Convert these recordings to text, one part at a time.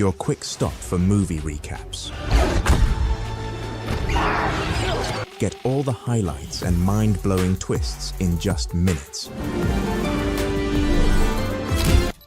your quick stop for movie recaps. Get all the highlights and mind-blowing twists in just minutes.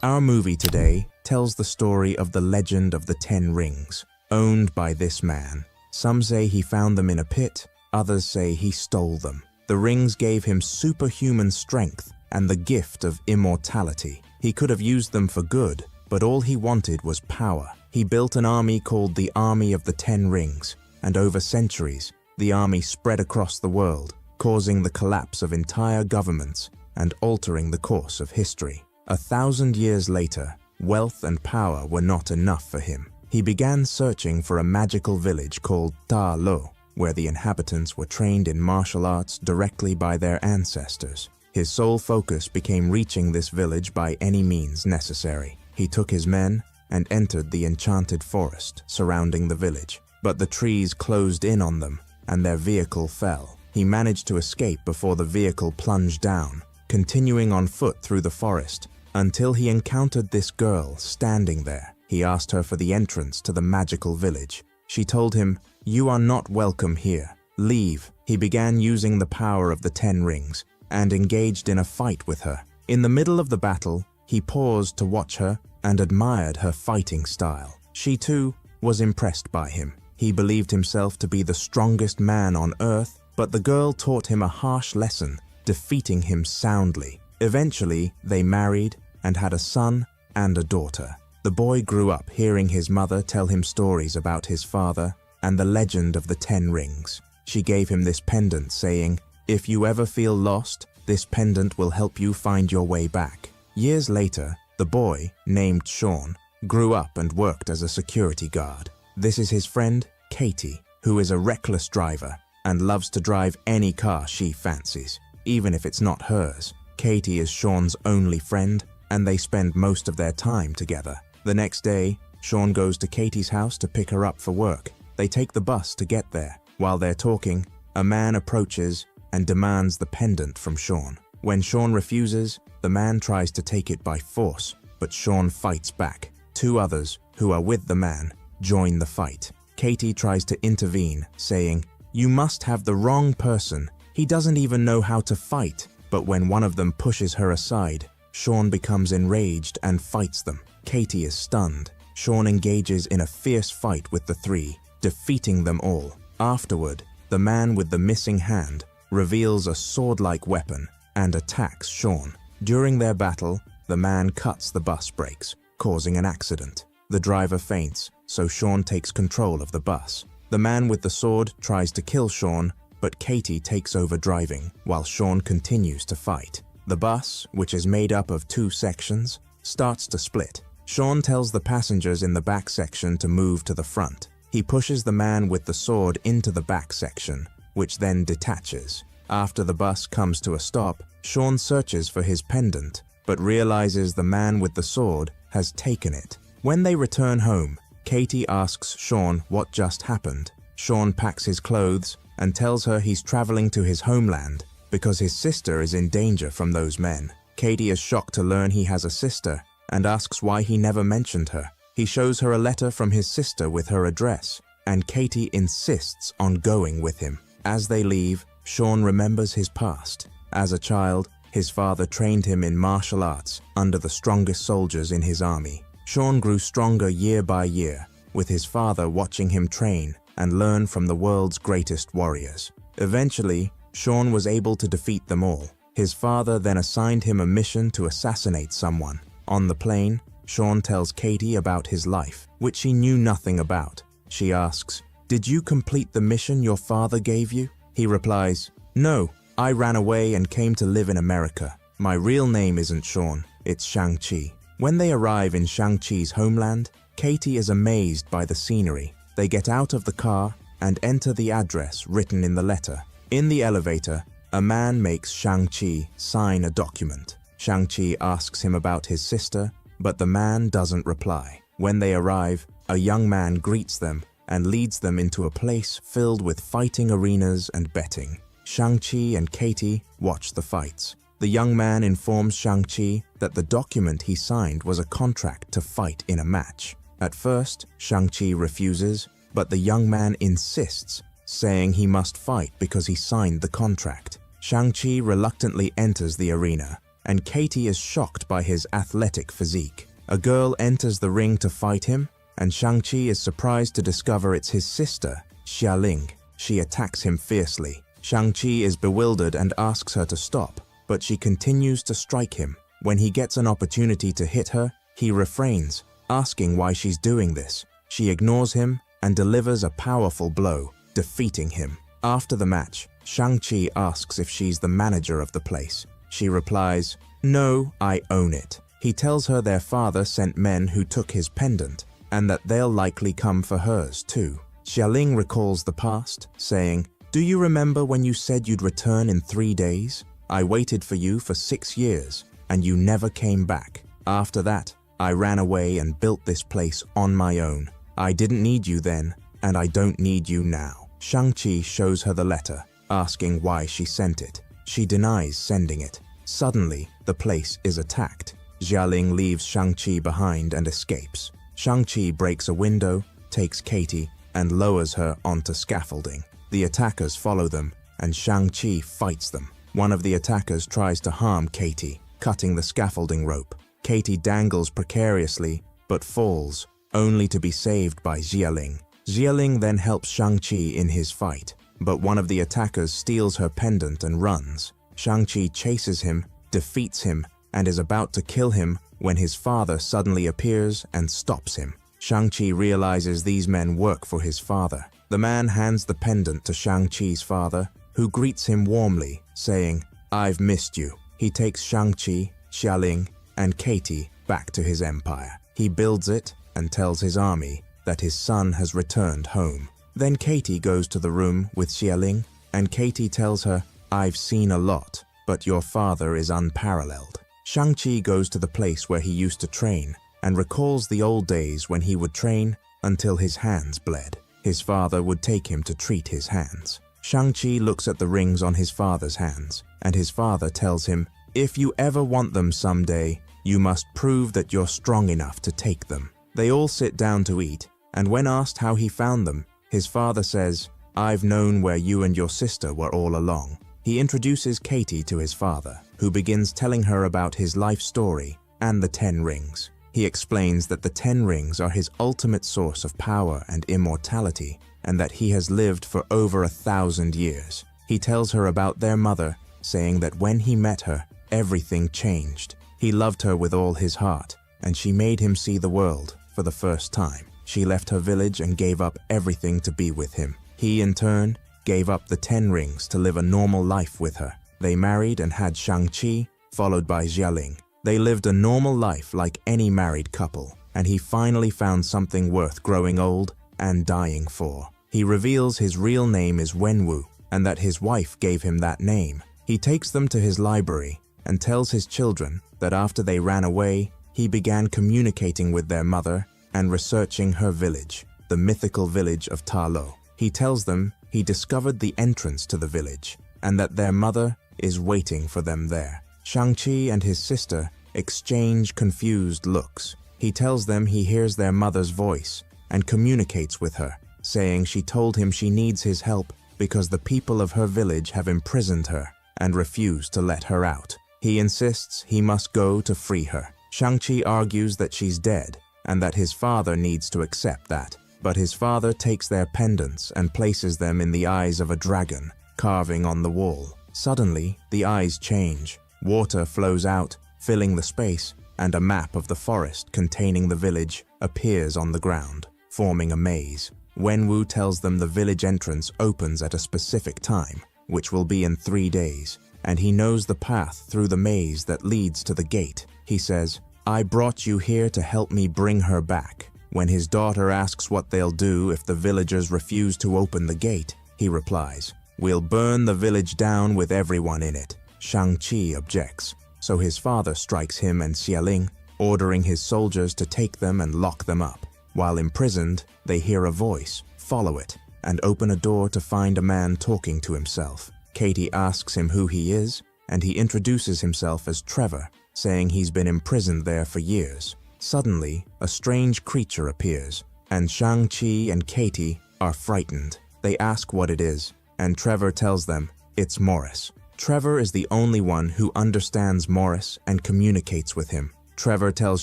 Our movie today tells the story of the legend of the 10 rings, owned by this man. Some say he found them in a pit, others say he stole them. The rings gave him superhuman strength and the gift of immortality. He could have used them for good, but all he wanted was power. He built an army called the Army of the 10 Rings, and over centuries, the army spread across the world, causing the collapse of entire governments and altering the course of history. 1,000 years later, wealth and power were not enough for him. He began searching for a magical village called Talo, where the inhabitants were trained in martial arts directly by their ancestors. His sole focus became reaching this village by any means necessary. He took his men and entered the enchanted forest surrounding the village, but the trees closed in on them and their vehicle fell. He managed to escape before the vehicle plunged down, continuing on foot through the forest until he encountered this girl standing there. He asked her for the entrance to the magical village. She told him, "You are not welcome here. Leave." He began using the power of the 10 rings and engaged in a fight with her. In the middle of the battle, he paused to watch her and admired her fighting style. She too was impressed by him. He believed himself to be the strongest man on earth, but the girl taught him a harsh lesson, defeating him soundly. Eventually, they married and had a son and a daughter. The boy grew up hearing his mother tell him stories about his father and the legend of the 10 rings. She gave him this pendant saying, "If you ever feel lost, this pendant will help you find your way back." Years later, the boy, named Sean, grew up and worked as a security guard. This is his friend, Katie, who is a reckless driver and loves to drive any car she fancies, even if it's not hers. Katie is Sean's only friend, and they spend most of their time together. The next day, Sean goes to Katie's house to pick her up for work. They take the bus to get there. While they're talking, a man approaches and demands the pendant from Sean. When Sean refuses, the man tries to take it by force, but Sean fights back. 2 others, who are with the man, join the fight. Katie tries to intervene, saying, "You must have the wrong person. He doesn't even know how to fight." But when one of them pushes her aside, Sean becomes enraged and fights them. Katie is stunned. Sean engages in a fierce fight with the 3, defeating them all. Afterward, the man with the missing hand reveals a sword-like weapon and attacks Sean. During their battle, the man cuts the bus brakes, causing an accident. The driver faints, so Sean takes control of the bus. The man with the sword tries to kill Sean, but Katie takes over driving while Sean continues to fight. The bus, which is made up of 2 sections, starts to split. Sean tells the passengers in the back section to move to the front. He pushes the man with the sword into the back section, which then detaches. After the bus comes to a stop, Sean searches for his pendant, but realizes the man with the sword has taken it. When they return home, Katie asks Sean what just happened. Sean packs his clothes and tells her he's traveling to his homeland because his sister is in danger from those men. Katie is shocked to learn he has a sister and asks why he never mentioned her. He shows her a letter from his sister with her address, and Katie insists on going with him. As they leave, Sean remembers his past. As a child, his father trained him in martial arts under the strongest soldiers in his army. Sean grew stronger year by year, with his father watching him train and learn from the world's greatest warriors. Eventually, Sean was able to defeat them all. His father then assigned him a mission to assassinate someone. On the plane, Sean tells Katie about his life, which she knew nothing about. She asks, "Did you complete the mission your father gave you?" He replies, "No, I ran away and came to live in America. My real name isn't Sean, it's Shang-Chi." When they arrive in Shang-Chi's homeland, Katie is amazed by the scenery. They get out of the car and enter the address written in the letter. In the elevator, a man makes Shang-Chi sign a document. Shang-Chi asks him about his sister, but the man doesn't reply. When they arrive, a young man greets them and leads them into a place filled with fighting arenas and betting. Shang-Chi and Katie watch the fights. The young man informs Shang-Chi that the document he signed was a contract to fight in a match. At first, Shang-Chi refuses, but the young man insists, saying he must fight because he signed the contract. Shang-Chi reluctantly enters the arena, and Katie is shocked by his athletic physique. A girl enters the ring to fight him, and Shang-Chi is surprised to discover it's his sister, Xialing. She attacks him fiercely. Shang-Chi is bewildered and asks her to stop, but she continues to strike him. When he gets an opportunity to hit her, he refrains, asking why she's doing this. She ignores him and delivers a powerful blow, defeating him. After the match, Shang-Chi asks if she's the manager of the place. She replies, "No, I own it." He tells her their father sent men who took his pendant, and that they'll likely come for hers too. Xialing recalls the past, saying, "Do you remember when you said you'd return in 3 days? I waited for you for 6 years, and you never came back. After that, I ran away and built this place on my own. I didn't need you then, and I don't need you now." Shang-Chi shows her the letter, asking why she sent it. She denies sending it. Suddenly, the place is attacked. Xialing leaves Shang-Chi behind and escapes. Shang-Chi breaks a window, takes Katie, and lowers her onto scaffolding. The attackers follow them, and Shang-Chi fights them. One of the attackers tries to harm Katie, cutting the scaffolding rope. Katie dangles precariously, but falls, only to be saved by Xialing. Xialing then helps Shang-Chi in his fight, but one of the attackers steals her pendant and runs. Shang-Chi chases him, defeats him, and is about to kill him when his father suddenly appears and stops him. Shang-Chi realizes these men work for his father. The man hands the pendant to Shang-Chi's father, who greets him warmly, saying, "I've missed you." He takes Shang-Chi, Xialing, and Katie back to his empire. He builds it and tells his army that his son has returned home. Then Katie goes to the room with Xialing, and Katie tells her, "I've seen a lot, but your father is unparalleled." Shang-Chi goes to the place where he used to train and recalls the old days when he would train until his hands bled. His father would take him to treat his hands. Shang-Chi looks at the rings on his father's hands, and his father tells him, "If you ever want them someday, you must prove that you're strong enough to take them." They all sit down to eat, and when asked how he found them, his father says, "I've known where you and your sister were all along." He introduces Katie to his father, who begins telling her about his life story and the 10 rings. He explains that the 10 rings are his ultimate source of power and immortality, and that he has lived for over 1,000 years. He tells her about their mother, saying that when he met her, everything changed. He loved her with all his heart, and she made him see the world for the first time. She left her village and gave up everything to be with him. He, in turn, gave up the 10 rings to live a normal life with her. They married and had Shang-Chi, followed by Xialing. They lived a normal life like any married couple, and he finally found something worth growing old and dying for. He reveals his real name is Wenwu, and that his wife gave him that name. He takes them to his library and tells his children that after they ran away, he began communicating with their mother and researching her village, the mythical village of Talo. He tells them he discovered the entrance to the village and that their mother is waiting for them there. Shang-Chi and his sister exchange confused looks. He tells them he hears their mother's voice and communicates with her, saying she told him she needs his help because the people of her village have imprisoned her and refuse to let her out. He insists he must go to free her. Shang-Chi argues that she's dead and that his father needs to accept that, but his father takes their pendants and places them in the eyes of a dragon, carving on the wall. Suddenly, the eyes change. Water flows out, filling the space, and a map of the forest containing the village appears on the ground, forming a maze. Wenwu tells them the village entrance opens at a specific time, which will be in 3 days, and he knows the path through the maze that leads to the gate. He says, "I brought you here to help me bring her back." When his daughter asks what they'll do if the villagers refuse to open the gate, he replies, "We'll burn the village down with everyone in it." Shang-Chi objects, so his father strikes him and Xialing, ordering his soldiers to take them and lock them up. While imprisoned, they hear a voice, follow it, and open a door to find a man talking to himself. Katie asks him who he is, and he introduces himself as Trevor, saying he's been imprisoned there for years. Suddenly, a strange creature appears, and Shang-Chi and Katie are frightened. They ask what it is, and Trevor tells them it's Morris. Trevor is the only one who understands Morris and communicates with him. Trevor tells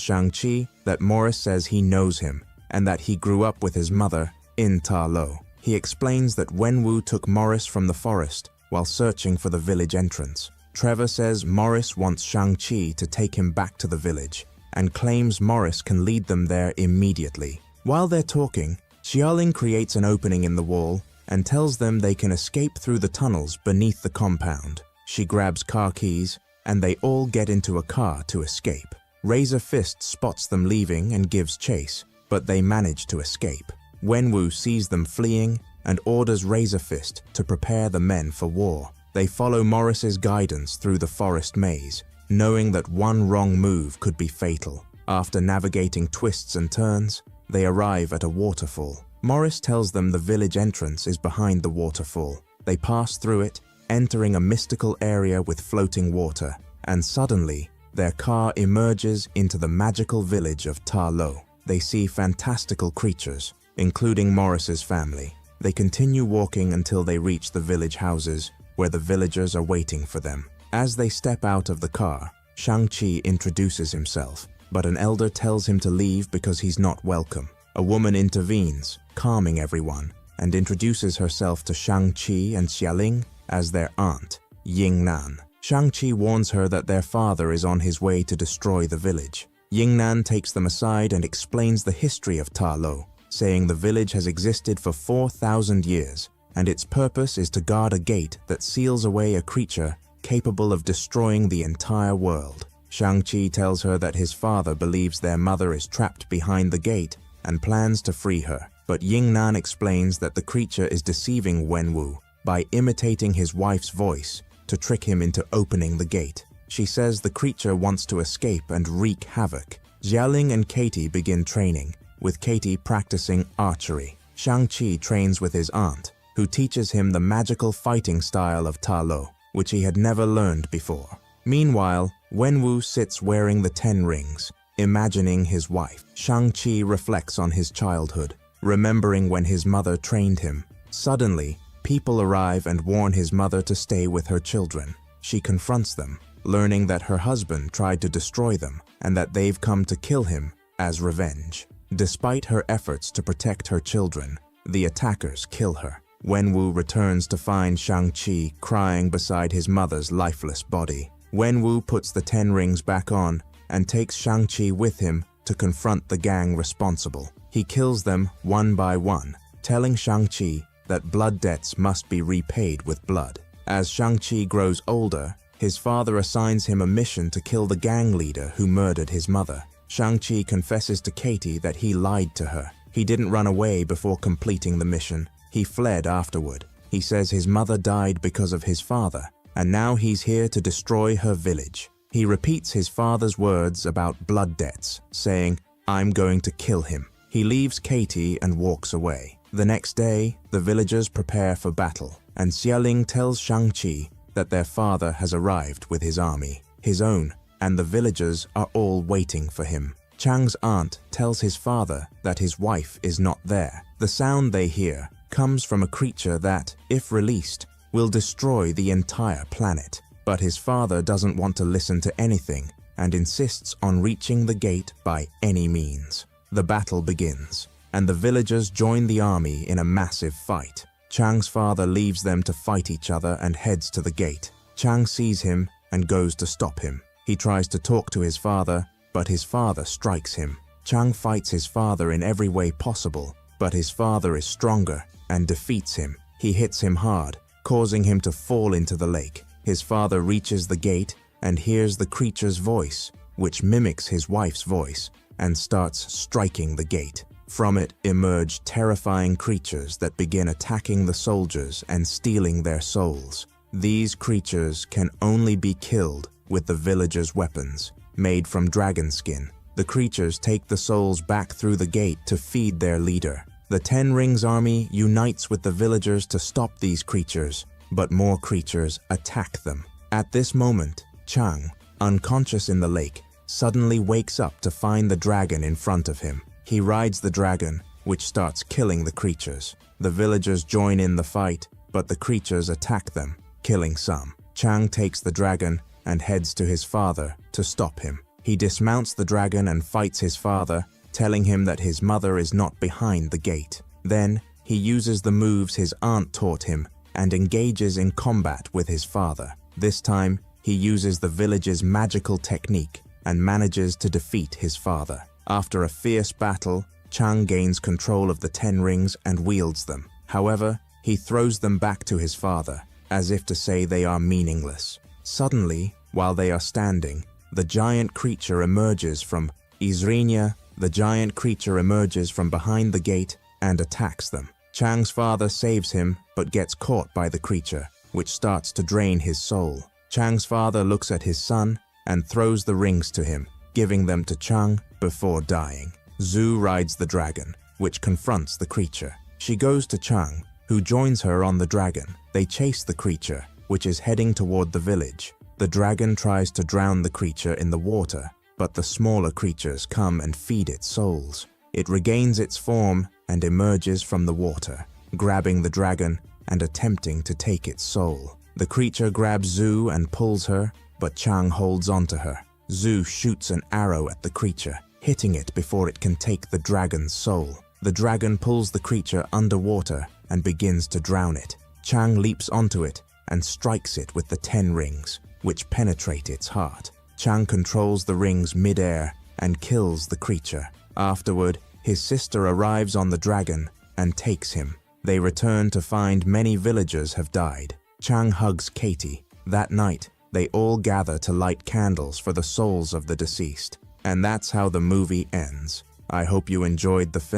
Shang-Chi that Morris says he knows him and that he grew up with his mother in Talo. He explains that Wenwu took Morris from the forest while searching for the village entrance. Trevor says Morris wants Shang-Chi to take him back to the village and claims Morris can lead them there immediately. While they're talking, Xialing creates an opening in the wall and tells them they can escape through the tunnels beneath the compound. She grabs car keys and they all get into a car to escape. Razor Fist spots them leaving and gives chase, but they manage to escape. Wenwu sees them fleeing and orders Razor Fist to prepare the men for war. They follow Morris's guidance through the forest maze, knowing that one wrong move could be fatal. After navigating twists and turns, they arrive at a waterfall. Morris tells them the village entrance is behind the waterfall. They pass through it, entering a mystical area with floating water, and suddenly, their car emerges into the magical village of Talo. They see fantastical creatures, including Morris's family. They continue walking until they reach the village houses, where the villagers are waiting for them. As they step out of the car, Shang-Chi introduces himself, but an elder tells him to leave because he's not welcome. A woman intervenes, calming everyone, and introduces herself to Shang-Chi and Xialing as their aunt, Yingnan. Shang-Chi warns her that their father is on his way to destroy the village. Yingnan takes them aside and explains the history of Talo, saying the village has existed for 4,000 years, and its purpose is to guard a gate that seals away a creature capable of destroying the entire world. Shang-Chi tells her that his father believes their mother is trapped behind the gate and plans to free her, but Yingnan explains that the creature is deceiving Wenwu by imitating his wife's voice to trick him into opening the gate. She says the creature wants to escape and wreak havoc. Xialing and Katie begin training, with Katie practicing archery. Shang-Chi trains with his aunt, who teaches him the magical fighting style of Talo, which he had never learned before. Meanwhile, Wenwu sits wearing the 10 rings, imagining his wife. Shang-Chi reflects on his childhood, remembering when his mother trained him. Suddenly, people arrive and warn his mother to stay with her children. She confronts them, learning that her husband tried to destroy them and that they've come to kill him as revenge. Despite her efforts to protect her children, the attackers kill her. Wenwu returns to find Shang-Chi crying beside his mother's lifeless body. Wenwu puts the 10 rings back on and takes Shang-Chi with him to confront the gang responsible. He kills them one by one, telling Shang-Chi that blood debts must be repaid with blood. As Shang-Chi grows older, his father assigns him a mission to kill the gang leader who murdered his mother. Shang-Chi confesses to Katie that he lied to her. He didn't run away before completing the mission. He fled afterward. He says his mother died because of his father, and now he's here to destroy her village. He repeats his father's words about blood debts, saying, "I'm going to kill him." He leaves Katie and walks away. The next day, the villagers prepare for battle, and Xialing tells Shang-Chi that their father has arrived with his army, his own, and the villagers are all waiting for him. Chang's aunt tells his father that his wife is not there. The sound they hear comes from a creature that, if released, will destroy the entire planet. But his father doesn't want to listen to anything and insists on reaching the gate by any means. The battle begins, and the villagers join the army in a massive fight. Chang's father leaves them to fight each other and heads to the gate. Chang sees him and goes to stop him. He tries to talk to his father, but his father strikes him. Chang fights his father in every way possible, but his father is stronger and defeats him. He hits him hard, causing him to fall into the lake. His father reaches the gate and hears the creature's voice, which mimics his wife's voice, and starts striking the gate. From it emerge terrifying creatures that begin attacking the soldiers and stealing their souls. These creatures can only be killed with the villagers' weapons, made from dragon skin. The creatures take the souls back through the gate to feed their leader. The 10 Rings army unites with the villagers to stop these creatures, but more creatures attack them. At this moment, Chang, unconscious in the lake, suddenly wakes up to find the dragon in front of him. He rides the dragon, which starts killing the creatures. The villagers join in the fight, but the creatures attack them, killing some. Chang takes the dragon and heads to his father to stop him. He dismounts the dragon and fights his father, telling him that his mother is not behind the gate. Then, he uses the moves his aunt taught him and engages in combat with his father. This time, he uses the village's magical technique and manages to defeat his father. After a fierce battle, Chang gains control of the 10 rings and wields them. However, he throws them back to his father, as if to say they are meaningless. Suddenly, while they are standing, the giant creature emerges from Izrinya. The giant creature emerges from behind the gate and attacks them. Chang's father saves him, but gets caught by the creature, which starts to drain his soul. Chang's father looks at his son and throws the rings to him, giving them to Chang before dying. Zhu rides the dragon, which confronts the creature. She goes to Chang, who joins her on the dragon. They chase the creature, which is heading toward the village. The dragon tries to drown the creature in the water, but the smaller creatures come and feed its souls. It regains its form and emerges from the water, grabbing the dragon and attempting to take its soul. The creature grabs Zhu and pulls her, but Chang holds onto her. Zhu shoots an arrow at the creature, hitting it before it can take the dragon's soul. The dragon pulls the creature underwater and begins to drown it. Chang leaps onto it and strikes it with the 10 rings, which penetrate its heart. Chang controls the rings mid-air and kills the creature. Afterward, his sister arrives on the dragon and takes him. They return to find many villagers have died. Chang hugs Katie. That night, they all gather to light candles for the souls of the deceased. And that's how the movie ends. I hope you enjoyed the film.